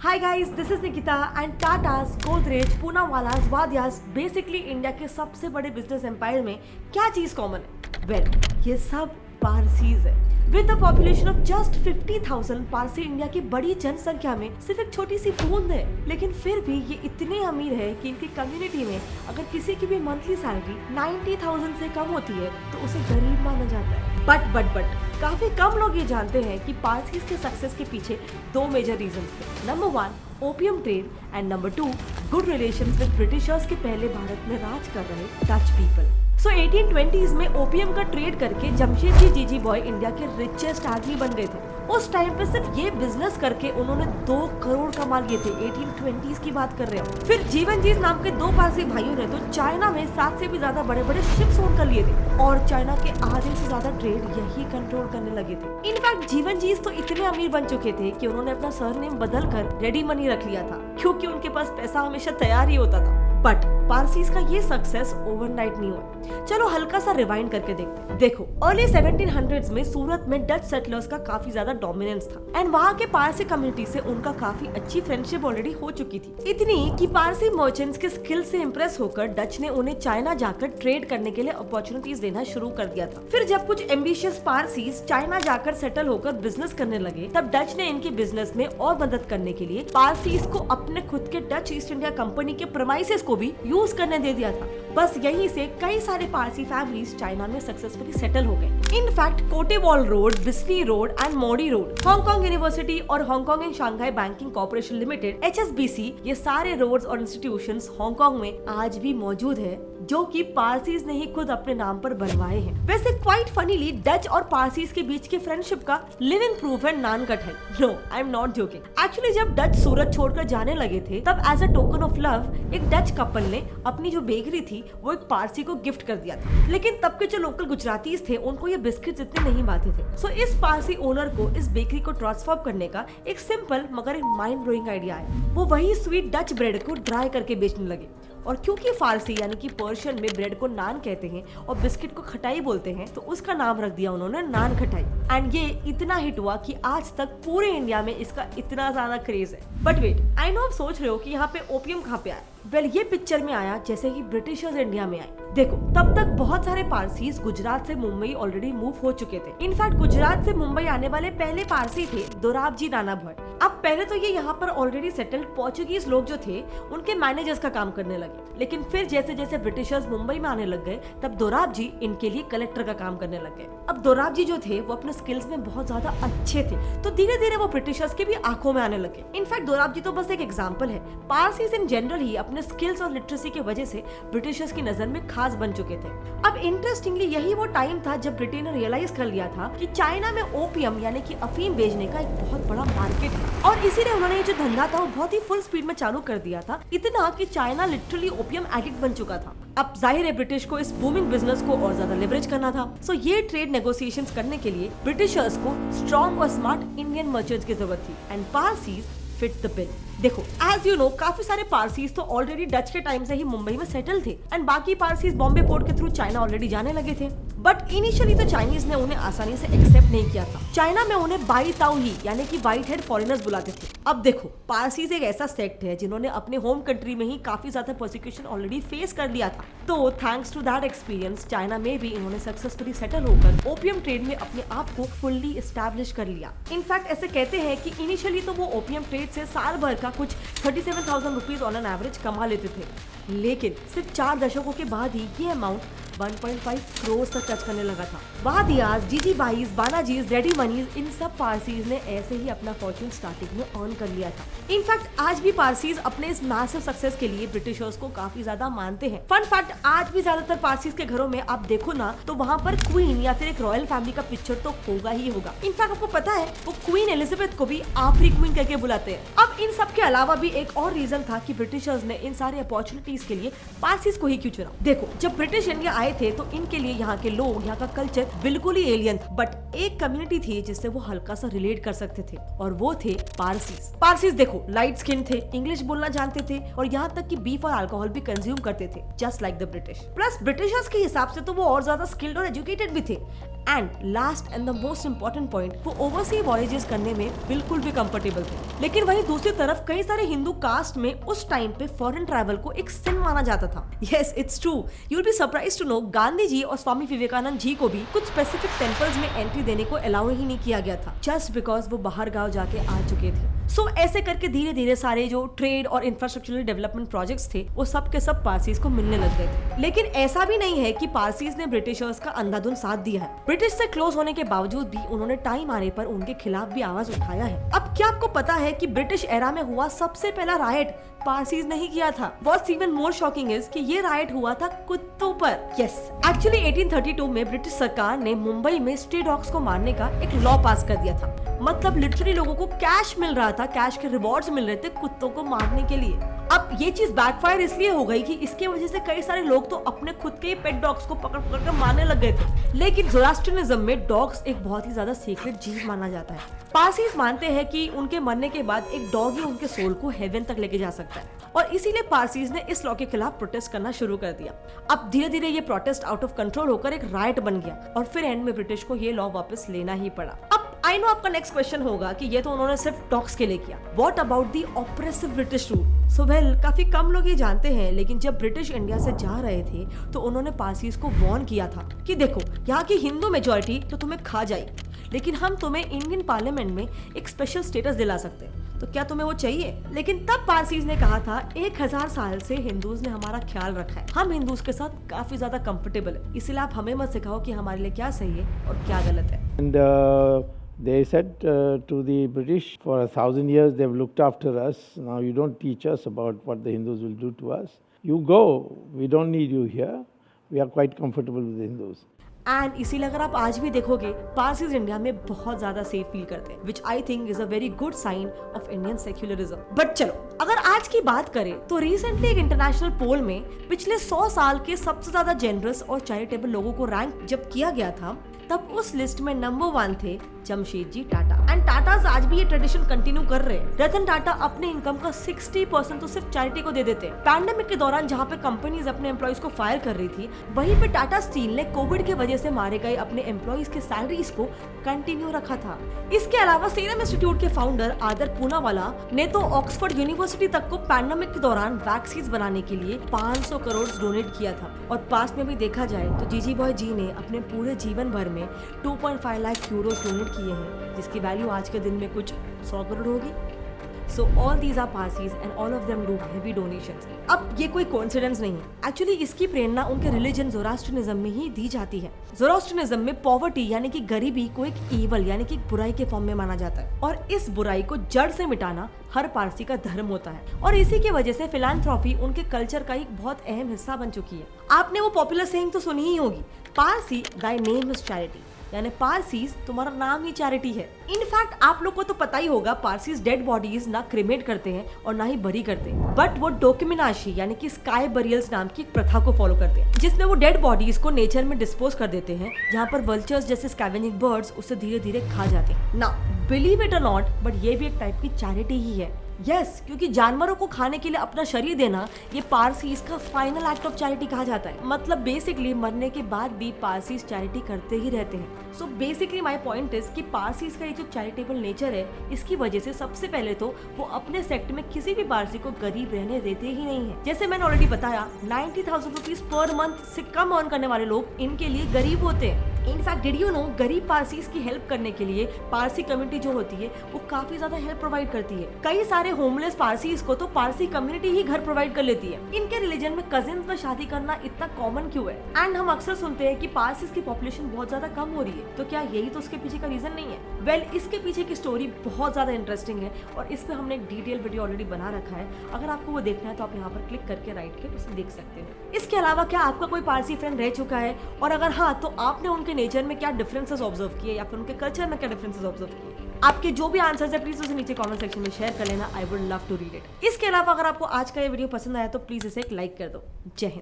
Hi guys, this is Nikita and Tatas, Godrej, Poonawallas, Wadias basically India के सबसे बड़े बिजनेस एम्पायर में क्या चीज कॉमन है? वेल, ये सब पारसीज है। With the population of just 50,000, Parsi India की बड़ी जनसंख्या में सिर्फ एक छोटी सी बूंद है, लेकिन फिर भी ये इतने अमीर है कि इनकी कम्युनिटी में अगर किसी की भी मंथली सैलरी 90,000 से कम होती है तो उसे गरीब माना जाता है। बट काफी कम लोग ये जानते हैं कि पारसीज के सक्सेस के पीछे दो मेजर रीजंस थे। Number 1 opium trade and number 2 good relations with Britishers के पहले भारत में राज कर रहे डच पीपल। सो 1820s में ओपियम का ट्रेड करके जमशेदजी जीजी बॉय इंडिया के रिचेस्ट आदमी बन गए थे। उस टाइम पे सिर्फ ये बिजनेस करके उन्होंने 2 करोड़ कमा लिए थे। 1820s की बात कर रहे हो। फिर जीवनजीत नाम के 2 पारसी भाइयों ने तो चाइना में 7 से भी ज्यादा बड़े बड़े शिप्स ओन कर लिए थे और चाइना के आधे से ज्यादा ट्रेड यही कंट्रोल करने लगे थे। इनफैक्ट जीवनजीत तो इतने अमीर बन चुके थे कि उन्होंने अपना सरनेम बदल कर रेडी मनी रख लिया था, क्योंकि उनके पास पैसा हमेशा तैयार ही होता था। बट पारसीज का ये सक्सेस ओवरनाइट नहीं हुआ। चलो हल्का सा रिवाइंड करके देखते हैं। देखो, अर्ली 1700s में सूरत में डच सेटलर्स का काफी ज्यादा डोमिनेंस था एंड वहाँ के पारसी कम्युनिटी से उनका काफी अच्छी फ्रेंडशिप ऑलरेडी हो चुकी थी। इतनी कि पारसी मर्चेंट्स के स्किल से इम्प्रेस होकर डच ने उन्हें चाइना जाकर ट्रेड करने के लिए अपॉर्चुनिटीज देना शुरू कर दिया था। फिर जब कुछ एम्बिशियस पारसीज चाइना जाकर सेटल होकर बिजनेस करने लगे, तब डच ने इनके बिजनेस में और मदद करने के लिए पारसीज को अपने खुद के डच ईस्ट इंडिया कंपनी के प्रेमाइसेस को भी यूज करने दे दिया था। बस यहीं से कई सारे पारसी फैमिलीज चाइना में सक्सेसफुली सेटल हो गए। In fact कोटेवॉल road, बिस्नी road and Modi road, Hong Kong university और Hong Kong and Shanghai banking corporation limited HSBC, ये सारे रोड्स और इंस्टीट्यूशंस हांगकांग में आज भी मौजूद है, जो कि पारसीज ने ही खुद अपने नाम पर बनवाए हैं। वैसे क्वाइट फनीली डच और पारसीज के बीच की फ्रेंडशिप का लिविंग प्रूफ है नानकट है। No, I am not joking. Actually जब डच सूरत छोड़कर जाने लगे थे, तब as a token of love एक डच कपल ने अपनी जो बेकरी थी वो एक पारसी को गिफ्ट कर दिया था। लेकिन तब के जो लोकल गुजरातीज थे उनको ये बिस्किट इतने नहीं भाते थे। सो इस पारसी ओनर को इस बेकरी को ट्रांसफॉर्म करने का एक सिंपल मगर एक माइंड ब्लोइंग आइडिया है। वो वही स्वीट डच ब्रेड को ड्राई करके बेचने लगे। और क्योंकि फारसी यानी कि पर्शियन में ब्रेड को नान कहते हैं और बिस्किट को खटाई बोलते हैं, तो उसका नाम रख दिया उन्होंने नान खटाई। एंड ये इतना हिट हुआ कि आज तक पूरे इंडिया में इसका इतना ज्यादा क्रेज है। बट वेट, आई नो आप सोच रहे हो कि यहाँ पे ओपियम कहाँ पे आया। वेल, ये पिक्चर में आया जैसे ही ब्रिटिशर्स इंडिया में आए। देखो, तब तक बहुत सारे पारसीज गुजरात से मुंबई ऑलरेडी मूव हो चुके थे। इनफैक्ट गुजरात से मुंबई आने वाले पहले पारसी थे दोराबजी नाना भट्ट। अब पहले तो ये यहाँ पर ऑलरेडी सेटल्ड पोर्चुगीज लोग जो थे उनके मैनेजर्स का काम करने लगे, लेकिन फिर जैसे जैसे ब्रिटिशर्स मुंबई में आने लग गए, तब दोराबजी इनके लिए कलेक्टर का काम करने लग गए। अब दोराबजी जो थे वो अपने स्किल्स में बहुत ज्यादा अच्छे थे, तो धीरे धीरे वो ब्रिटिशर्स की भी आंखों में आने लगे। इनफैक्ट दोराबजी तो बस एक एग्जाम्पल है। पारसीज इन जनरल ही अपने स्किल्स और लिटरेसी की वजह से ब्रिटिशर्स की नजर में खास बन चुके थे। अब इंटरेस्टिंगली यही वो टाइम था जब ब्रिटेन ने रियलाइज कर लिया था कि चाइना में ओपियम यानी कि अफीम बेचने का एक बहुत बड़ा मार्केट है, और इसीलिए उन्होंने ये जो धंधा था वो बहुत ही फुल स्पीड में चालू कर दिया था, इतना कि चाइना लिटरली ओपियम एडिक्ट बन चुका था। अब जाहिर है ब्रिटिश को इस बूमिंग बिजनेस को और ज्यादा लेवरेज करना था। सो ये ट्रेड नेगोशिएशंस करने के लिए ब्रिटिशर्स को स्ट्रॉन्ग और स्मार्ट इंडियन मर्चेंट्स की जरूरत थी and Parsis fit the bill. देखो, एज यू नो, काफी सारे पारसीज तो ऑलरेडी डच के टाइम से ही मुंबई में सेटल थे एंड बाकी पारसीज बॉम्बे पोर्ट के थ्रू चाइना ऑलरेडी जाने लगे थे। बट इनिशियली तो चाइनीज ने उन्हें आसानी से एक्सेप्ट नहीं किया था। चाइना में उन्हें बाई ताऊ ही यानी कि व्हाइट हेड फॉरेनर्स बुलाते थे। अब देखो, पारसीज एक ऐसा सेक्ट है जिन्होंने अपने होम कंट्री में ही काफी ज्यादा प्रोसिक्यूशन ऑलरेडी फेस कर लिया था, तो thanks to that experience China में भी इन्होंने सक्सेसफुली सेटल होकर ओपियम ट्रेड में अपने आप को फुल्ली एस्टैब्लिश कर लिया। इनफैक्ट ऐसे कहते हैं कि इनिशियली तो वो ओपियम ट्रेड से साल भर का कुछ 37,000 रुपीज ऑन एन एवरेज कमा लेते थे, लेकिन सिर्फ 4 दशकों के बाद ही ये अमाउंट 1.5 करोड़ तक टच करने लगा था। वादियास, जीजी बाईस, बानाजीज, रेडी मनीज, इन सब पारसीज ने ऐसे ही अपना फॉर्च्यून स्टार्टिंग में अर्न कर लिया था। इनफैक्ट आज भी पारसीज अपने इस मैसिव सक्सेस के लिए ब्रिटिशर्स को काफी ज्यादा मानते हैं। फन फैक्ट, आज भी ज्यादातर पारसीज के घरों में आप देखो ना, तो वहाँ पर क्वीन या फिर एक रॉयल फैमिली का पिक्चर तो होगा ही होगा। इनफैक्ट आपको पता है, वो क्वीन एलिजाबेथ को भी आखिरी क्वीन करके बुलाते हैं। अब इन सब के अलावा भी एक और रीजन था कि ब्रिटिशर्स ने इन सारे अपॉर्चुनिटीज के लिए पारसीज को ही क्यों चुना। देखो, जब ब्रिटिश इंडिया आए थे तो इनके लिए यहाँ के लोग, यहाँ का कल्चर बिल्कुल ही एलियन था, बट एक कम्युनिटी थी जिससे वो हल्का सा रिलेट कर सकते थे, और वो थे पारसीज। पारसीज देखो, लाइट स्किन थे, इंग्लिश बोलना जानते थे और यहाँ तक कि बीफ और अल्कोहल भी कंज्यूम करते थे, just like the British. Plus Britishers के हिसाब से तो वो और ज्यादा स्किल्ड और एजुकेटेड भी थे। And last and the most important point, वो ओवरसी वॉयजेस करने में बिल्कुल भी कंफर्टेबल थे। लेकिन वहीं दूसरी तरफ कई सारे हिंदू कास्ट में उस टाइम पे फॉरेन ट्रैवल को एक सिन माना जाता था। Yes, it's true. You will be surprised to know, Gandhi ji और स्वामी विवेकानंद जी को भी कुछ स्पेसिफिक टेम्पल्स में एंट्री देने को अलाउ ही नहीं किया गया था, जस्ट बिकॉज वो बाहर गांव जाके आ चुके थे। सो ऐसे करके धीरे धीरे सारे जो ट्रेड और इंफ्रास्ट्रक्चरल डेवलपमेंट प्रोजेक्ट्स थे वो सब के सब पारसीज को मिलने लग गए थे। लेकिन ऐसा भी नहीं है कि पारसीज ने ब्रिटिशर्स का अंधाधुंध साथ दिया है। ब्रिटिश से क्लोज होने के बावजूद भी उन्होंने टाइम आने पर उनके खिलाफ भी आवाज उठाया है। अब क्या आपको पता है कि ब्रिटिश एरा में हुआ सबसे पहला राइट पारसीज नहीं किया था? What's even more shocking is कि ये राइट हुआ था कुत्तों पर। Yes, actually 1832 में ब्रिटिश सरकार ने मुंबई में स्ट्रे डॉग्स को मारने का एक लॉ पास कर दिया था। मतलब लिटरली लोगों को कैश मिल रहा था, कैश के रिवॉर्ड्स मिल रहे थे कुत्तों को मारने के लिए। अब ये चीज बैकफायर इसलिए हो गई कि इसके वजह से कई सारे लोग तो अपने खुद के पेट डॉग्स को पकड़ पकड़ कर मारने लग गए थे। लेकिन ज़ोरास्ट्रियनिज्म में डॉग्स एक बहुत ही ज्यादा सीक्रेट जीव माना जाता है। पारसीज मानते हैं कि उनके मरने के बाद एक डॉग ही उनके सोल को हेवन तक लेके जा सकता है, और इसीलिए पारसीज ने इस लॉ के खिलाफ प्रोटेस्ट करना शुरू कर दिया। अब धीरे धीरे ये प्रोटेस्ट आउट ऑफ कंट्रोल होकर एक राइट बन गया, और फिर एंड में ब्रिटिश को ये लॉ वापस लेना ही पड़ा। अब आई नो आपका नेक्स्ट क्वेश्चन होगा कि ये तो उन्होंने सिर्फ डॉग्स के लिए किया, what about the oppressive British rule? So well, काफी कम लोग ये जानते हैं, लेकिन जब ब्रिटिश इंडिया से जा रहे थे तो उन्होंने पारसीज को वार्न किया था कि देखो, यहाँ की हिंदू मेजोरिटी तो तुम्हें खा जाएगी, लेकिन हम तुम्हें इंडियन पार्लियामेंट में एक स्पेशल स्टेटस दिला सकते हैं, तो क्या तुम्हें वो चाहिए? लेकिन तब पारसीज ने कहा था 1000 साल से हिंदूज ने हमारा ख्याल रखा है, हम हिंदूज के साथ काफी ज्यादा कंफर्टेबल है, इसलिए आप हमें मत सिखाओ कि हमारे लिए क्या सही है और क्या गलत है। And they said to the British, for 1000 years they've looked after us. Now you don't teach us about what the Hindus will do to us. You go. We don't need you here. We are quite comfortable with the Hindus. And इसीलिए अगर आप आज भी देखोगे, Parsis India में बहुत ज्यादा safe feel करते हैं, which I think is a very good sign of Indian secularism. But चलो, अगर आज की बात करें तो रिसेंटली एक इंटरनेशनल पोल में पिछले 100 साल के सबसे ज्यादा जेनरस और चैरिटेबल लोगों को रैंक जब किया गया था, तब उस लिस्ट में नंबर 1 थे जमशेदजी टाटा। एंड टाटाज आज भी ये ट्रेडिशन कंटिन्यू कर रहे हैं। रतन टाटा अपने इनकम का 60% तो सिर्फ चैरिटी को दे देते हैं। पैंडेमिक के दौरान जहाँ पे कंपनीज अपने एम्प्लॉइज को फायर कर रही थी, वहीं पे टाटा स्टील ने कोविड की वजह से मारे गए अपने एम्प्लॉइज के सैलरीज को कंटिन्यू रखा था। इसके अलावा सीरम इंस्टीट्यूट के फाउंडर आदर पूनावाला ने तो ऑक्सफोर्ड यूनिवर्सिटी तक को पैंडेमिक के दौरान वैक्सीन बनाने के लिए 500 करोड़ डोनेट किया था। और पास में भी देखा जाए तो जीजी बॉय जी ने अपने पूरे जीवन भर में 2.5 लाख यूरोस डोनेट किए हैं, जिसकी वैल्यू आज के दिन में कुछ 100 करोड़ होगी। So all these are Parsis and all of them do heavy donations. अब ये कोई कोइंसिडेंस नहीं है, एक्चुअली इसकी प्रेरणा उनके रिलीजन ज़ोरास्ट्रियनिज्म में ही दी जाती है। ज़ोरास्ट्रियनिज्म में पॉवर्टी यानी कि गरीबी को एक ईवल यानी कि बुराई के फॉर्म में माना जाता है, और इस बुराई को जड़ से मिटाना हर पारसी का धर्म होता है, और इसी की वजह से फिलैंथ्रोपी उनके कल्चर का एक बहुत अहम हिस्सा बन चुकी है। आपने वो पॉपुलर सेइंग तो सुनी ही होगी, पारसी दाई नेम इज चैरिटी, यानी पारसीज तुम्हारा नाम ही चैरिटी है। इनफैक्ट आप लोग को तो पता ही होगा, पारसीज डेड बॉडीज ना क्रिमेट करते हैं और ना ही बरी करते हैं, बट वो डोक्यूमिनाशी यानी कि स्काई बरियल्स नाम की एक प्रथा को फॉलो करते हैं, जिसमें वो डेड बॉडीज को नेचर में डिस्पोज कर देते हैं, जहाँ पर वल्चर्स जैसे स्कैवेंजिंग बर्ड्स उसे धीरे धीरे खा जाते हैं। ना बिलीव इट और नॉट, बट ये भी एक टाइप की चैरिटी ही है। यस, क्योंकि जानवरों को खाने के लिए अपना शरीर देना ये पारसीज का फाइनल एक्ट ऑफ चैरिटी कहा जाता है। मतलब बेसिकली मरने के बाद भी पारसीज चैरिटी करते ही रहते हैं। So basically my point is कि पारसीज का ये जो चैरिटेबल नेचर है, इसकी वजह से सबसे पहले तो वो अपने सेक्ट में किसी भी पारसी को गरीब रहने देते ही नहीं है। जैसे मैंने ऑलरेडी बताया, 90,000 रुपीज पर मंथ से कम अर्न करने वाले लोग इनके लिए गरीब होते हैं। इनफैक्ट डिड यू नो, गरीब पारसीज की हेल्प करने के लिए पारसी कम्युनिटी जो होती है वो काफी ज्यादा हेल्प प्रोवाइड करती है। कई सारे होमलेस पारसीज को तो पारसी कम्युनिटी ही घर प्रोवाइड कर लेती है। इनके रिलीजन में कजिन्स में शादी करना इतना कॉमन क्यों है? एंड हम अक्सर सुनते हैं कि पारसीज की पॉपुलेशन बहुत ज्यादा कम हो रही है, तो क्या यही तो उसके पीछे का रीजन नहीं है? वेल, इसके पीछे की स्टोरी बहुत ज्यादा इंटरेस्टिंग है, और इस पे हमने एक डिटेल वीडियो ऑलरेडी बना रखा है। अगर आपको वो देखना है तो आप यहाँ पर क्लिक करके राइट के उसे देख सकते हैं। इसके अलावा क्या आपका कोई पारसी फ्रेंड रह चुका है, और अगर हाँ, तो आपने उनके नेचर में क्या डिफरेंसेस ऑब्जर्व किए, या फिर उनके कल्चर में क्या डिफरेंसेस ऑब्जर्व किए? आपके जो भी आंसर्स है प्लीज उसे नीचे कमेंट सेक्शन में शेयर कर लेना। I would love to read it. इसके अलावा अगर आपको आज का ये वीडियो पसंद आया तो प्लीज इसे एक लाइक कर दो। जय हिंद।